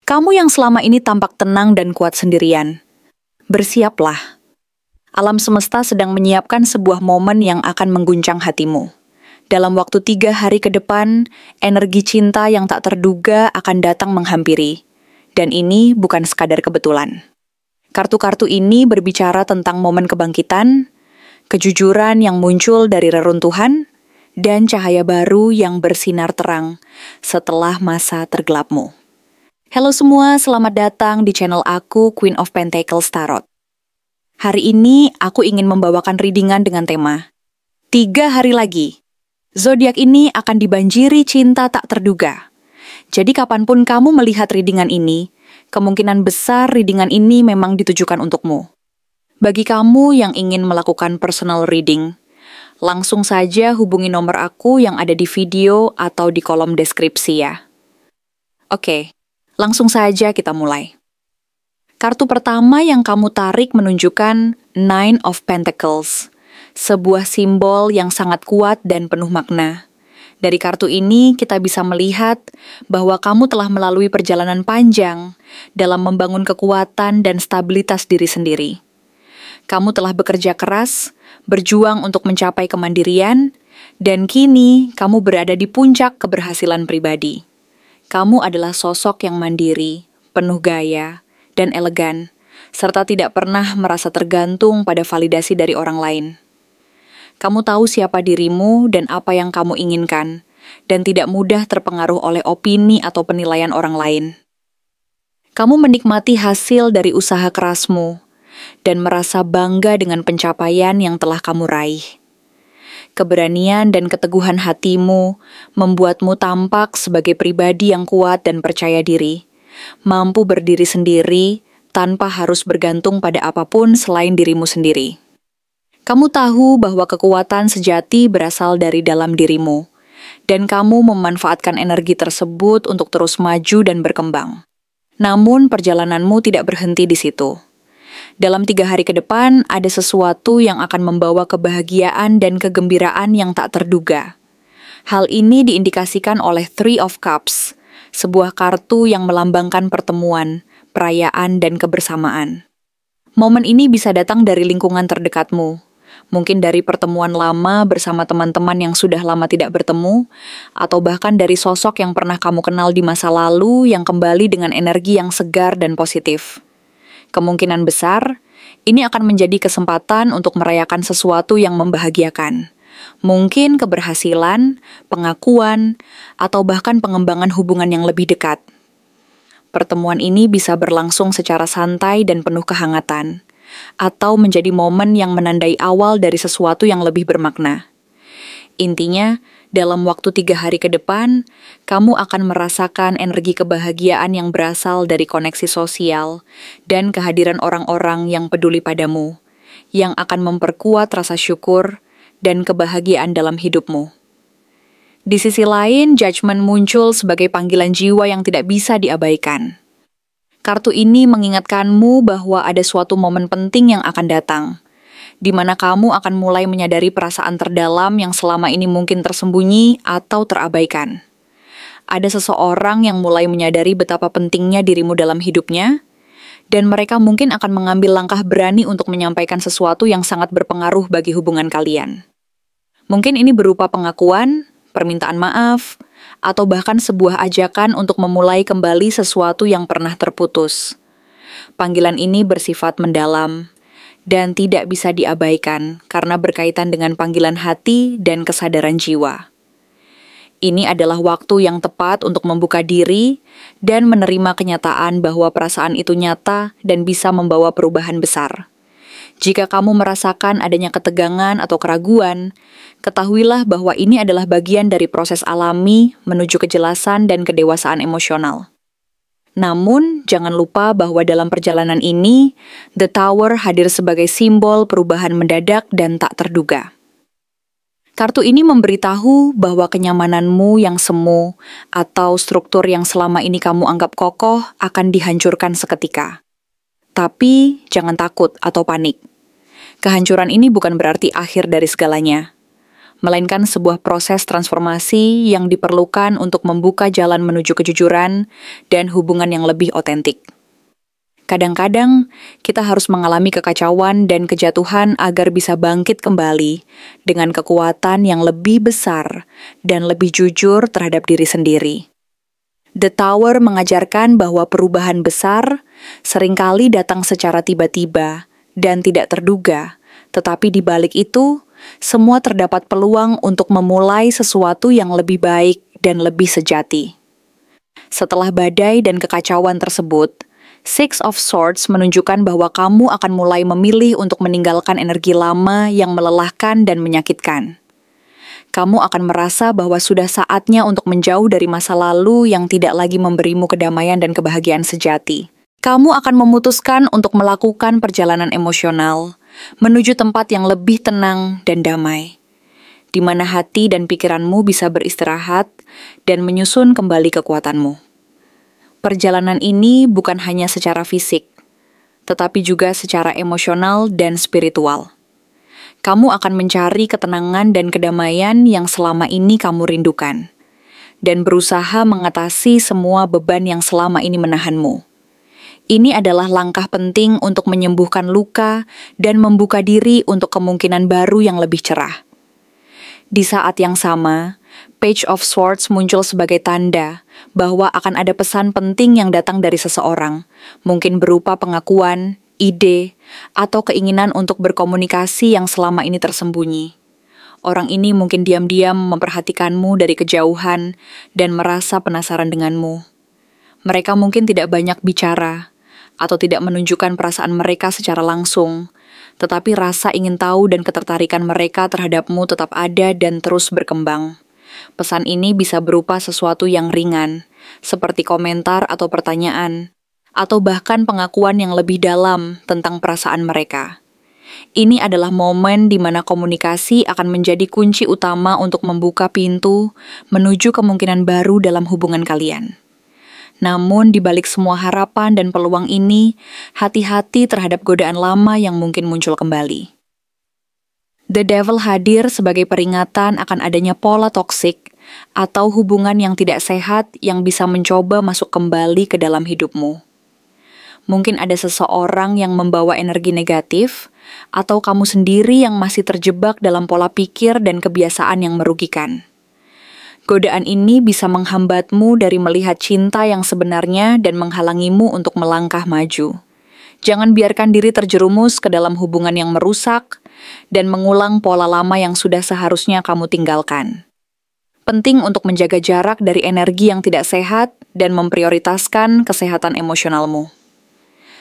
Kamu yang selama ini tampak tenang dan kuat sendirian. Bersiaplah. Alam semesta sedang menyiapkan sebuah momen yang akan mengguncang hatimu. Dalam waktu 3 hari ke depan, energi cinta yang tak terduga akan datang menghampiri. Dan ini bukan sekadar kebetulan. Kartu-kartu ini berbicara tentang momen kebangkitan, kejujuran yang muncul dari reruntuhan, dan cahaya baru yang bersinar terang setelah masa tergelapmu. Halo semua, selamat datang di channel aku, Queen of Pentacles Tarot. Hari ini aku ingin membawakan readingan dengan tema 3 hari lagi. Zodiak ini akan dibanjiri cinta tak terduga. Jadi kapanpun kamu melihat readingan ini, kemungkinan besar readingan ini memang ditujukan untukmu. Bagi kamu yang ingin melakukan personal reading, langsung saja hubungi nomor aku yang ada di video atau di kolom deskripsi ya. Oke, langsung saja kita mulai. Kartu pertama yang kamu tarik menunjukkan Nine of Pentacles, sebuah simbol yang sangat kuat dan penuh makna. Dari kartu ini kita bisa melihat bahwa kamu telah melalui perjalanan panjang dalam membangun kekuatan dan stabilitas diri sendiri. Kamu telah bekerja keras, berjuang untuk mencapai kemandirian, dan kini kamu berada di puncak keberhasilan pribadi. Kamu adalah sosok yang mandiri, penuh gaya, dan elegan, serta tidak pernah merasa tergantung pada validasi dari orang lain. Kamu tahu siapa dirimu dan apa yang kamu inginkan, dan tidak mudah terpengaruh oleh opini atau penilaian orang lain. Kamu menikmati hasil dari usaha kerasmu, dan merasa bangga dengan pencapaian yang telah kamu raih. Keberanian dan keteguhan hatimu membuatmu tampak sebagai pribadi yang kuat dan percaya diri, mampu berdiri sendiri tanpa harus bergantung pada apapun selain dirimu sendiri. Kamu tahu bahwa kekuatan sejati berasal dari dalam dirimu, dan kamu memanfaatkan energi tersebut untuk terus maju dan berkembang. Namun perjalananmu tidak berhenti di situ. Dalam 3 hari ke depan, ada sesuatu yang akan membawa kebahagiaan dan kegembiraan yang tak terduga. Hal ini diindikasikan oleh Three of Cups, sebuah kartu yang melambangkan pertemuan, perayaan, dan kebersamaan. Momen ini bisa datang dari lingkungan terdekatmu, mungkin dari pertemuan lama bersama teman-teman yang sudah lama tidak bertemu, atau bahkan dari sosok yang pernah kamu kenal di masa lalu yang kembali dengan energi yang segar dan positif. Kemungkinan besar, ini akan menjadi kesempatan untuk merayakan sesuatu yang membahagiakan. Mungkin keberhasilan, pengakuan, atau bahkan pengembangan hubungan yang lebih dekat. Pertemuan ini bisa berlangsung secara santai dan penuh kehangatan, atau menjadi momen yang menandai awal dari sesuatu yang lebih bermakna. Intinya, dalam waktu 3 hari ke depan, kamu akan merasakan energi kebahagiaan yang berasal dari koneksi sosial dan kehadiran orang-orang yang peduli padamu, yang akan memperkuat rasa syukur dan kebahagiaan dalam hidupmu. Di sisi lain, Judgment muncul sebagai panggilan jiwa yang tidak bisa diabaikan. Kartu ini mengingatkanmu bahwa ada suatu momen penting yang akan datang, di mana kamu akan mulai menyadari perasaan terdalam yang selama ini mungkin tersembunyi atau terabaikan. Ada seseorang yang mulai menyadari betapa pentingnya dirimu dalam hidupnya, dan mereka mungkin akan mengambil langkah berani untuk menyampaikan sesuatu yang sangat berpengaruh bagi hubungan kalian. Mungkin ini berupa pengakuan, permintaan maaf, atau bahkan sebuah ajakan untuk memulai kembali sesuatu yang pernah terputus. Panggilan ini bersifat mendalam dan tidak bisa diabaikan karena berkaitan dengan panggilan hati dan kesadaran jiwa. Ini adalah waktu yang tepat untuk membuka diri dan menerima kenyataan bahwa perasaan itu nyata dan bisa membawa perubahan besar. Jika kamu merasakan adanya ketegangan atau keraguan, ketahuilah bahwa ini adalah bagian dari proses alami menuju kejelasan dan kedewasaan emosional. Namun, jangan lupa bahwa dalam perjalanan ini, The Tower hadir sebagai simbol perubahan mendadak dan tak terduga. Kartu ini memberitahu bahwa kenyamananmu yang semu atau struktur yang selama ini kamu anggap kokoh akan dihancurkan seketika. Tapi, jangan takut atau panik. Kehancuran ini bukan berarti akhir dari segalanya. melainkan sebuah proses transformasi yang diperlukan untuk membuka jalan menuju kejujuran dan hubungan yang lebih otentik. Kadang-kadang, kita harus mengalami kekacauan dan kejatuhan agar bisa bangkit kembali dengan kekuatan yang lebih besar dan lebih jujur terhadap diri sendiri. The Tower mengajarkan bahwa perubahan besar seringkali datang secara tiba-tiba dan tidak terduga, tetapi di balik itu, semua terdapat peluang untuk memulai sesuatu yang lebih baik dan lebih sejati. Setelah badai dan kekacauan tersebut, Six of Swords menunjukkan bahwa kamu akan mulai memilih untuk meninggalkan energi lama yang melelahkan dan menyakitkan. Kamu akan merasa bahwa sudah saatnya untuk menjauh dari masa lalu yang tidak lagi memberimu kedamaian dan kebahagiaan sejati. Kamu akan memutuskan untuk melakukan perjalanan emosional menuju tempat yang lebih tenang dan damai, di mana hati dan pikiranmu bisa beristirahat dan menyusun kembali kekuatanmu. Perjalanan ini bukan hanya secara fisik, tetapi juga secara emosional dan spiritual. Kamu akan mencari ketenangan dan kedamaian yang selama ini kamu rindukan, dan berusaha mengatasi semua beban yang selama ini menahanmu. Ini adalah langkah penting untuk menyembuhkan luka dan membuka diri untuk kemungkinan baru yang lebih cerah. Di saat yang sama, Page of Swords muncul sebagai tanda bahwa akan ada pesan penting yang datang dari seseorang, mungkin berupa pengakuan, ide, atau keinginan untuk berkomunikasi yang selama ini tersembunyi. Orang ini mungkin diam-diam memperhatikanmu dari kejauhan dan merasa penasaran denganmu. Mereka mungkin tidak banyak bicara, atau tidak menunjukkan perasaan mereka secara langsung, tetapi rasa ingin tahu dan ketertarikan mereka terhadapmu tetap ada dan terus berkembang. Pesan ini bisa berupa sesuatu yang ringan, seperti komentar atau pertanyaan, atau bahkan pengakuan yang lebih dalam tentang perasaan mereka. Ini adalah momen di mana komunikasi akan menjadi kunci utama untuk membuka pintu menuju kemungkinan baru dalam hubungan kalian. Namun, di balik semua harapan dan peluang ini, hati-hati terhadap godaan lama yang mungkin muncul kembali. The Devil hadir sebagai peringatan akan adanya pola toksik atau hubungan yang tidak sehat yang bisa mencoba masuk kembali ke dalam hidupmu. Mungkin ada seseorang yang membawa energi negatif, atau kamu sendiri yang masih terjebak dalam pola pikir dan kebiasaan yang merugikan. Godaan ini bisa menghambatmu dari melihat cinta yang sebenarnya dan menghalangimu untuk melangkah maju. Jangan biarkan diri terjerumus ke dalam hubungan yang merusak dan mengulang pola lama yang sudah seharusnya kamu tinggalkan. Penting untuk menjaga jarak dari energi yang tidak sehat dan memprioritaskan kesehatan emosionalmu.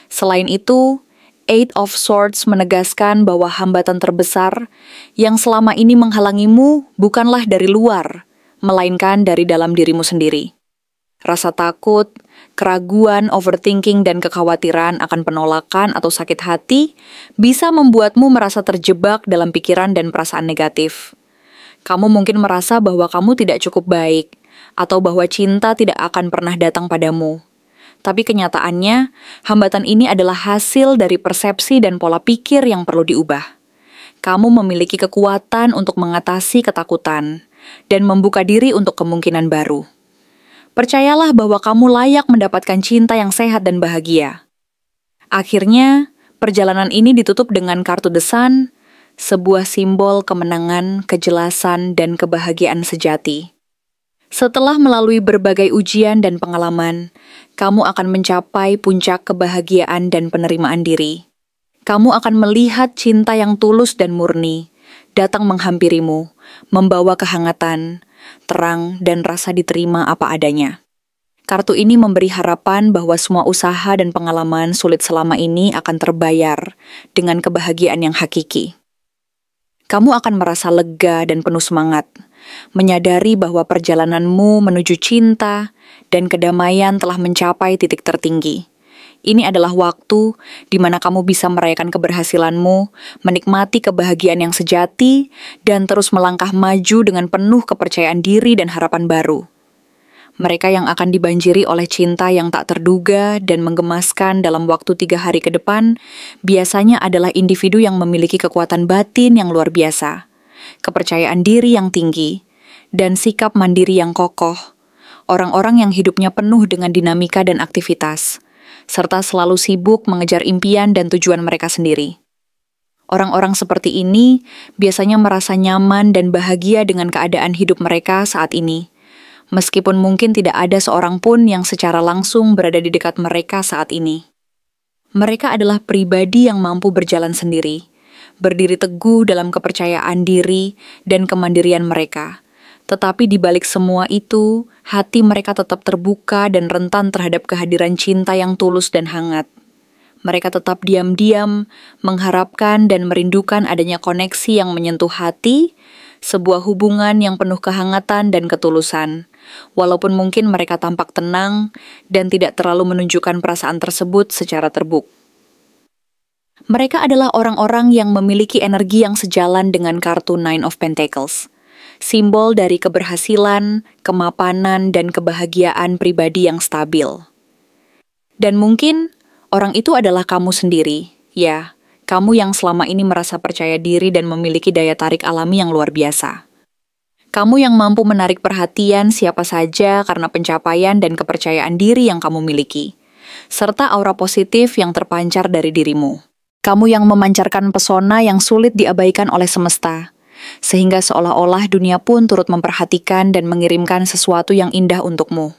Selain itu, Eight of Swords menegaskan bahwa hambatan terbesar yang selama ini menghalangimu bukanlah dari luar, melainkan dari dalam dirimu sendiri. Rasa takut, keraguan, overthinking, dan kekhawatiran akan penolakan atau sakit hati bisa membuatmu merasa terjebak dalam pikiran dan perasaan negatif. Kamu mungkin merasa bahwa kamu tidak cukup baik, atau bahwa cinta tidak akan pernah datang padamu. Tapi kenyataannya, hambatan ini adalah hasil dari persepsi dan pola pikir yang perlu diubah. Kamu memiliki kekuatan untuk mengatasi ketakutan dan membuka diri untuk kemungkinan baru. Percayalah bahwa kamu layak mendapatkan cinta yang sehat dan bahagia. Akhirnya, perjalanan ini ditutup dengan kartu The Sun, sebuah simbol kemenangan, kejelasan, dan kebahagiaan sejati. Setelah melalui berbagai ujian dan pengalaman, kamu akan mencapai puncak kebahagiaan dan penerimaan diri. Kamu akan melihat cinta yang tulus dan murni datang menghampirimu, membawa kehangatan, terang, dan rasa diterima apa adanya. Kartu ini memberi harapan bahwa semua usaha dan pengalaman sulit selama ini akan terbayar dengan kebahagiaan yang hakiki. Kamu akan merasa lega dan penuh semangat, menyadari bahwa perjalananmu menuju cinta dan kedamaian telah mencapai titik tertinggi. Ini adalah waktu di mana kamu bisa merayakan keberhasilanmu, menikmati kebahagiaan yang sejati, dan terus melangkah maju dengan penuh kepercayaan diri dan harapan baru. Mereka yang akan dibanjiri oleh cinta yang tak terduga dan menggemaskan dalam waktu 3 hari ke depan, biasanya adalah individu yang memiliki kekuatan batin yang luar biasa. kepercayaan diri yang tinggi, dan sikap mandiri yang kokoh. Orang-orang yang hidupnya penuh dengan dinamika dan aktivitas, serta selalu sibuk mengejar impian dan tujuan mereka sendiri. Orang-orang seperti ini biasanya merasa nyaman dan bahagia dengan keadaan hidup mereka saat ini, meskipun mungkin tidak ada seorang pun yang secara langsung berada di dekat mereka saat ini. Mereka adalah pribadi yang mampu berjalan sendiri, berdiri teguh dalam kepercayaan diri dan kemandirian mereka. Tetapi di balik semua itu, hati mereka tetap terbuka dan rentan terhadap kehadiran cinta yang tulus dan hangat. Mereka tetap diam-diam, mengharapkan dan merindukan adanya koneksi yang menyentuh hati, sebuah hubungan yang penuh kehangatan dan ketulusan. Walaupun mungkin mereka tampak tenang dan tidak terlalu menunjukkan perasaan tersebut secara terbuka. Mereka adalah orang-orang yang memiliki energi yang sejalan dengan kartu Nine of Pentacles, simbol dari keberhasilan, kemapanan, dan kebahagiaan pribadi yang stabil. Dan mungkin orang itu adalah kamu sendiri, ya, kamu yang selama ini merasa percaya diri dan memiliki daya tarik alami yang luar biasa. Kamu yang mampu menarik perhatian siapa saja karena pencapaian dan kepercayaan diri yang kamu miliki, serta aura positif yang terpancar dari dirimu. Kamu yang memancarkan pesona yang sulit diabaikan oleh semesta, sehingga seolah-olah dunia pun turut memperhatikan dan mengirimkan sesuatu yang indah untukmu.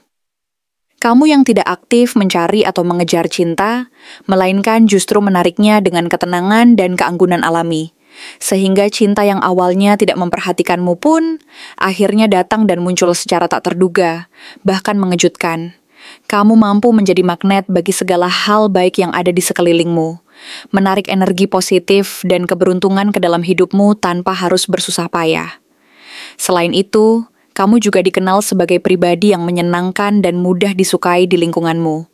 Kamu yang tidak aktif mencari atau mengejar cinta, melainkan justru menariknya dengan ketenangan dan keanggunan alami, sehingga cinta yang awalnya tidak memperhatikanmu pun akhirnya datang dan muncul secara tak terduga, bahkan mengejutkan. Kamu mampu menjadi magnet bagi segala hal baik yang ada di sekelilingmu, menarik energi positif dan keberuntungan ke dalam hidupmu tanpa harus bersusah payah. Selain itu, kamu juga dikenal sebagai pribadi yang menyenangkan dan mudah disukai di lingkunganmu,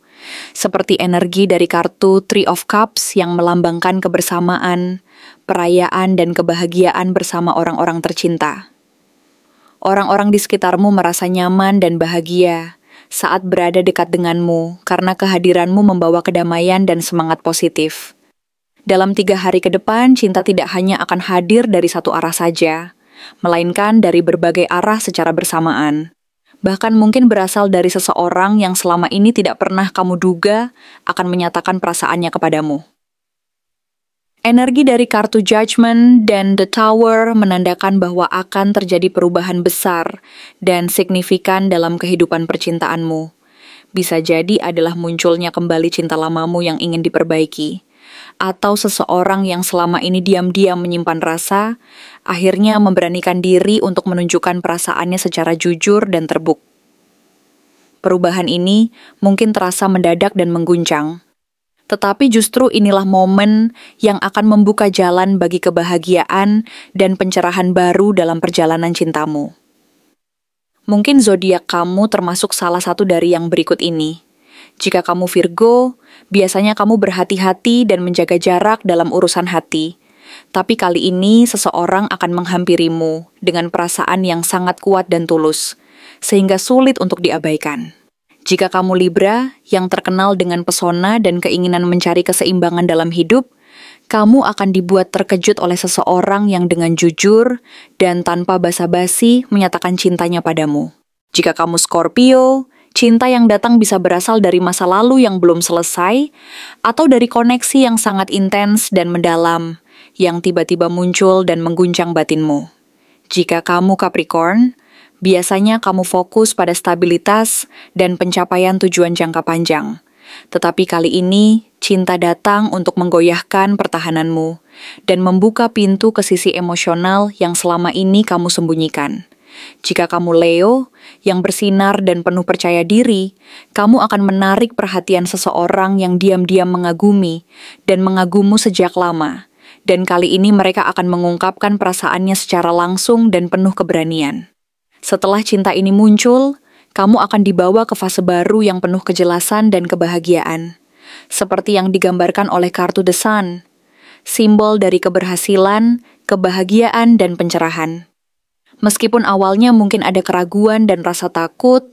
seperti energi dari kartu Three of Cups yang melambangkan kebersamaan, perayaan, dan kebahagiaan bersama orang-orang tercinta. Orang-orang di sekitarmu merasa nyaman dan bahagia saat berada dekat denganmu karena kehadiranmu membawa kedamaian dan semangat positif. Dalam 3 hari ke depan, cinta tidak hanya akan hadir dari satu arah saja, melainkan dari berbagai arah secara bersamaan. Bahkan mungkin berasal dari seseorang yang selama ini tidak pernah kamu duga akan menyatakan perasaannya kepadamu. Energi dari kartu Judgment dan The Tower menandakan bahwa akan terjadi perubahan besar dan signifikan dalam kehidupan percintaanmu. Bisa jadi adalah munculnya kembali cinta lamamu yang ingin diperbaiki, atau seseorang yang selama ini diam-diam menyimpan rasa, akhirnya memberanikan diri untuk menunjukkan perasaannya secara jujur dan terbuka. Perubahan ini mungkin terasa mendadak dan mengguncang, tetapi justru inilah momen yang akan membuka jalan bagi kebahagiaan dan pencerahan baru dalam perjalanan cintamu. Mungkin zodiak kamu termasuk salah satu dari yang berikut ini. Jika kamu Virgo, biasanya kamu berhati-hati dan menjaga jarak dalam urusan hati. Tapi kali ini seseorang akan menghampirimu dengan perasaan yang sangat kuat dan tulus, sehingga sulit untuk diabaikan. Jika kamu Libra, yang terkenal dengan pesona dan keinginan mencari keseimbangan dalam hidup, kamu akan dibuat terkejut oleh seseorang yang dengan jujur dan tanpa basa-basi menyatakan cintanya padamu. Jika kamu Scorpio, cinta yang datang bisa berasal dari masa lalu yang belum selesai, atau dari koneksi yang sangat intens dan mendalam, yang tiba-tiba muncul dan mengguncang batinmu. Jika kamu Capricorn, biasanya kamu fokus pada stabilitas dan pencapaian tujuan jangka panjang. Tetapi kali ini, cinta datang untuk menggoyahkan pertahananmu dan membuka pintu ke sisi emosional yang selama ini kamu sembunyikan. Jika kamu Leo, yang bersinar dan penuh percaya diri, kamu akan menarik perhatian seseorang yang diam-diam mengagumi dan mengagummu sejak lama. Dan kali ini mereka akan mengungkapkan perasaannya secara langsung dan penuh keberanian. Setelah cinta ini muncul, kamu akan dibawa ke fase baru yang penuh kejelasan dan kebahagiaan. Seperti yang digambarkan oleh kartu The Sun, simbol dari keberhasilan, kebahagiaan, dan pencerahan. Meskipun awalnya mungkin ada keraguan dan rasa takut,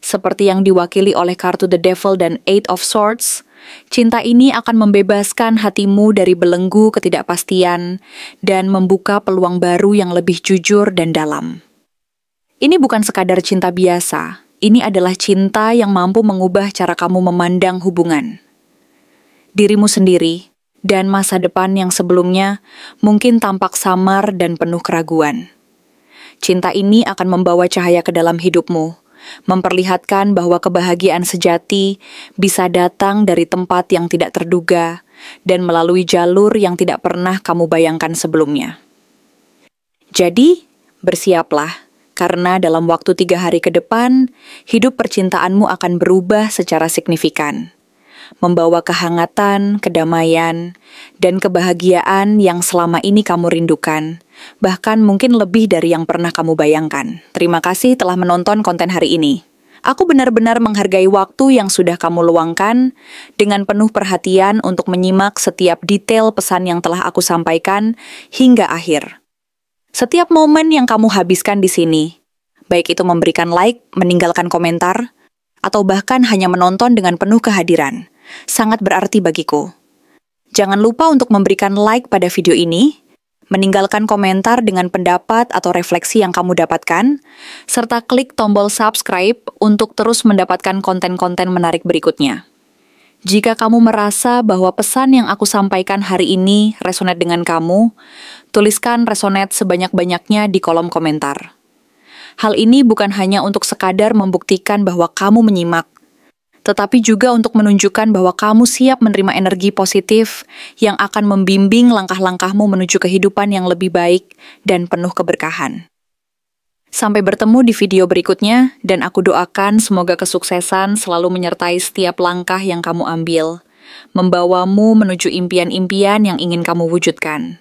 seperti yang diwakili oleh kartu The Devil dan Eight of Swords, cinta ini akan membebaskan hatimu dari belenggu ketidakpastian dan membuka peluang baru yang lebih jujur dan dalam. Ini bukan sekadar cinta biasa, ini adalah cinta yang mampu mengubah cara kamu memandang hubungan. Dirimu sendiri dan masa depan yang sebelumnya mungkin tampak samar dan penuh keraguan. Cinta ini akan membawa cahaya ke dalam hidupmu, memperlihatkan bahwa kebahagiaan sejati bisa datang dari tempat yang tidak terduga dan melalui jalur yang tidak pernah kamu bayangkan sebelumnya. Jadi, bersiaplah. Karena dalam waktu 3 hari ke depan, hidup percintaanmu akan berubah secara signifikan. Membawa kehangatan, kedamaian, dan kebahagiaan yang selama ini kamu rindukan. Bahkan mungkin lebih dari yang pernah kamu bayangkan. Terima kasih telah menonton konten hari ini. Aku benar-benar menghargai waktu yang sudah kamu luangkan dengan penuh perhatian untuk menyimak setiap detail pesan yang telah aku sampaikan hingga akhir. Setiap momen yang kamu habiskan di sini, baik itu memberikan like, meninggalkan komentar, atau bahkan hanya menonton dengan penuh kehadiran, sangat berarti bagiku. Jangan lupa untuk memberikan like pada video ini, meninggalkan komentar dengan pendapat atau refleksi yang kamu dapatkan, serta klik tombol subscribe untuk terus mendapatkan konten-konten menarik berikutnya. Jika kamu merasa bahwa pesan yang aku sampaikan hari ini resonate dengan kamu, tuliskan resonate sebanyak-banyaknya di kolom komentar. Hal ini bukan hanya untuk sekadar membuktikan bahwa kamu menyimak, tetapi juga untuk menunjukkan bahwa kamu siap menerima energi positif yang akan membimbing langkah-langkahmu menuju kehidupan yang lebih baik dan penuh keberkahan. Sampai bertemu di video berikutnya, dan aku doakan semoga kesuksesan selalu menyertai setiap langkah yang kamu ambil, membawamu menuju impian-impian yang ingin kamu wujudkan.